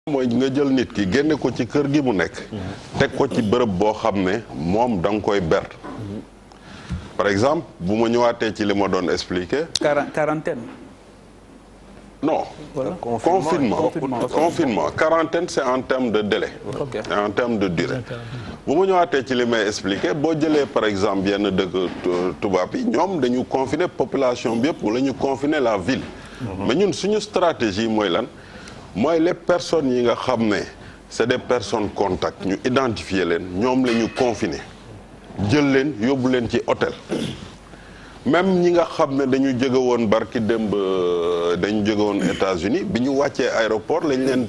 mooy nga jël nit ki génne ko ci kër gi mu nekk. teg ko ci bërëb boo xam ne moom da nga koy ber. par exemple bu ma ñëwaatee ci li ma doon expliquer. quarantaine. non. Voilà. Confinement. Quarantaine c'est en termes de délai. Okay. Et en termes de durée. bu ma ñëwaatee ci li may expliquer boo jëlee par exemple yenn dëkk tubaab yi ñoom dañu confiner population bi yëpp wala ñu confiner la ville. mais ñun suñu stratégie mooy lan mooy les personnes yi nga xam ne c'est des personnes contacts ñu identifier leen ñoom la ñu confiner jël leen yóbbu leen ci hôtel. même ñi nga xam ne dañu jóge woon barki démb dañu jóge woon États-Unis bi ñu wàccee aéroport lañ leen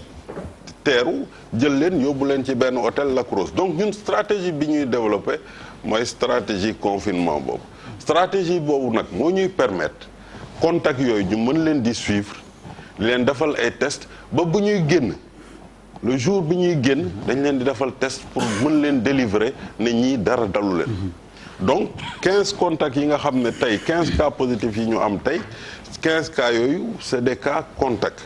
teeru jël leen yóbbu leen ci benn hôtel Lac Rose donc ñun stratégie bi ñuy développé mooy stratégie confinement boobu. stratégie boobu nag moo ñuy permettre contact yooyu ñu mën leen di suivre leen defal ay test ba bu ñuy génn le jour bi ñuy génn dañ leen di defal test pour mën leen délivrer ne ñii dara dalu leen. donc 15 contacts yi nga xam ne tey 15 cas positifs yi ñu am tey 15 cas yooyu c'est des cas contacts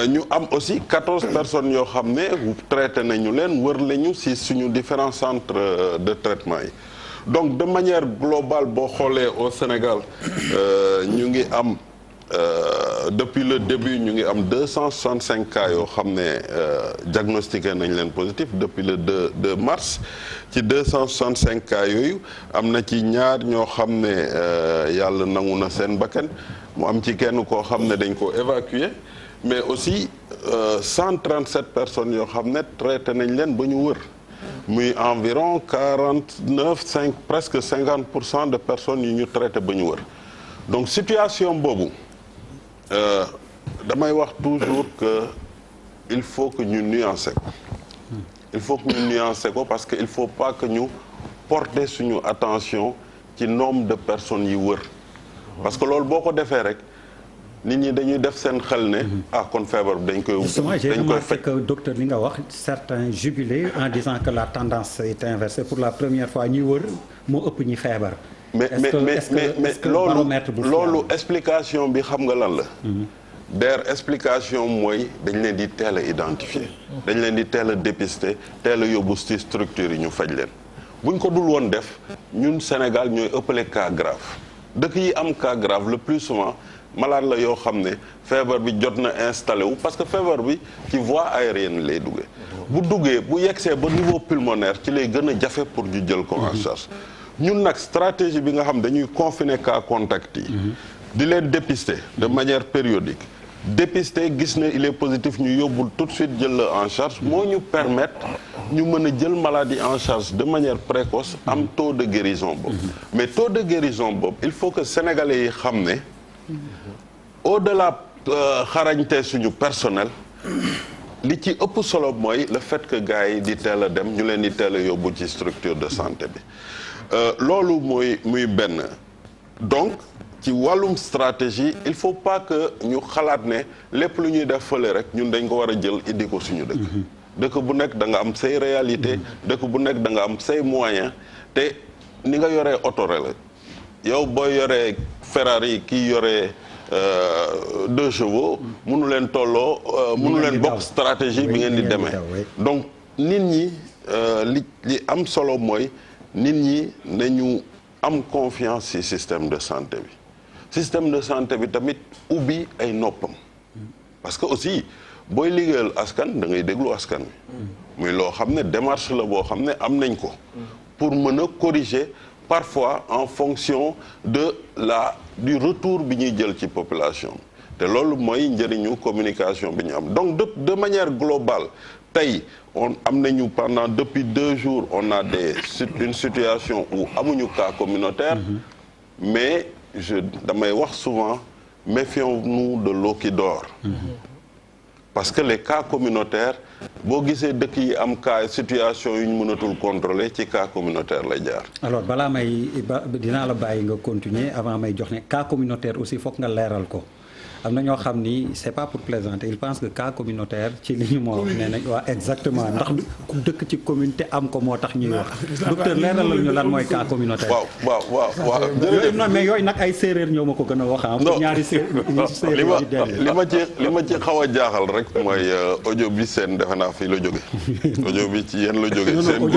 ñu am aussi 14 personnes yoo xam ne traité nañu leen wër lañu ci suñu différents centres de traitement yi donc de manière globale boo xoolee au Sénégal ñu ngi am depuis le début ñu ngi am 265 cas yoo xam ne diagnostiqué nañ leen positif depuis le 2 mars ci 265 cas yooyu am na ci ñaar ñoo xam ne yàlla nangu na seen bakkan mu am ci kenn koo xam ne dañ ko évacuer mais aussi 137 personnes yoo xam ne traité nañ leen ba ñu wër muy environ 49 presque 50% de personnes yu ñu traité ba ñu wër donc situation boobu damay wax toujours que il faut que ñu nuancer ko il faut que ñu nuancer ko parce que il faut pas que ñu porter suñu attention ci nombre de personnes yi wër parce que loolu boo ko defee rek nit ñi dañuy def seen xel ne kon feebar bi dañ koy justement j'ai remarqué que docteur li nga wax certains jubilé en disant que la tendance est inversée pour la première fois ñuy wër moo ëpp ñi feebar mais loolu explication bi xam nga lan la explication mooy dañ leen di teel a identifier dañ leen di teel a dépister teel a yóbbu ci structure yi ñu faj leen buñ ko dul woon def ñun Sénégal ñooy ëppale cas grave dëkk yi am cas grave le plus souvent malade la yoo xam ne feebar bi jot na installé wu parce que feebar bi ci voie aérienne lay duggee bu duggee bu yegsee ba niveau pulmonaire ci lay gën a jafe pour ñu jël ko en charge ñun nag stratégie bi nga xam dañuy confiner cas contact yi di leen dépister de manière périodique dépister gis ne il est positif ñu yóbbul tout de suite jël la en charge moo ñu permettre ñu mën a jël maladie en charge de manière précoce am taux de guérison boobu mais taux de guérison boobu il faut que sénégalais yi xam ne au-delà xarañte suñu personnel li ci ëpp solo mooy le fait que gars yi di teel a dem ñu leen di teel a yóbbu ci structure de santé bi loolu muy benn donc ci wàllum stratégie il faut pas que ñu xalaat ne lépp lu ñuy def fële rek ñun dañ ko war a jël indi ko suñu dëkk bu nekk da nga am say réalité dëkk bu nekk da nga am say moyen te ni nga yoree oto la yow booy yoree Ferrari kii yoree 2 chevaux mënu leen tolloo mënu leen bokk stratégie bi ngeen di demee donc nit ñi li am solo mooy nit ñi nañu am confiance ci système de santé bi système de santé bi tamit ubbi ay noppam parce que aussi booy liggéeyal askan da ngay déglu askan wi muy loo xam ne démarche la boo xam ne am nañ ko pour mën a corriger parfois en fonction du retour bi ñuy jël ci population te loolu mooy njëriñu communication bi ñu am donc de manière globale tey am nañu depuis 2 jours on a une situation où amuñu cas communautaire mais damay wax souvent méfions-nous de l'eau qui dort parce que les cas communautaires boo gisee dëkk yi am cas situation yu ñu mënatul contrôler ci cas communautaire lay jaar. alors balaa dinaa la bàyyi nga continuer avant may jox ne cas communautaire aussi foog nga leeral ko am na ñoo xam ni c'est pas pour plaisanter ils pensent que cas communautaire ci li ñu moo wax nee nañ waa exactement ndax ku dëkk ci commune te am ko moo tax ñuy wax docteur leeralal ñu lan mooy cas communautaire. waaw yooyu non mais yooyu nag ay séeréer ñoo ma ko gën a wax ah. pour ñaari séeréer li ma ci xaw a jaaxal rek mooy audio bi seen defe naa fii la jóge audio bi ci yéen la jóge seen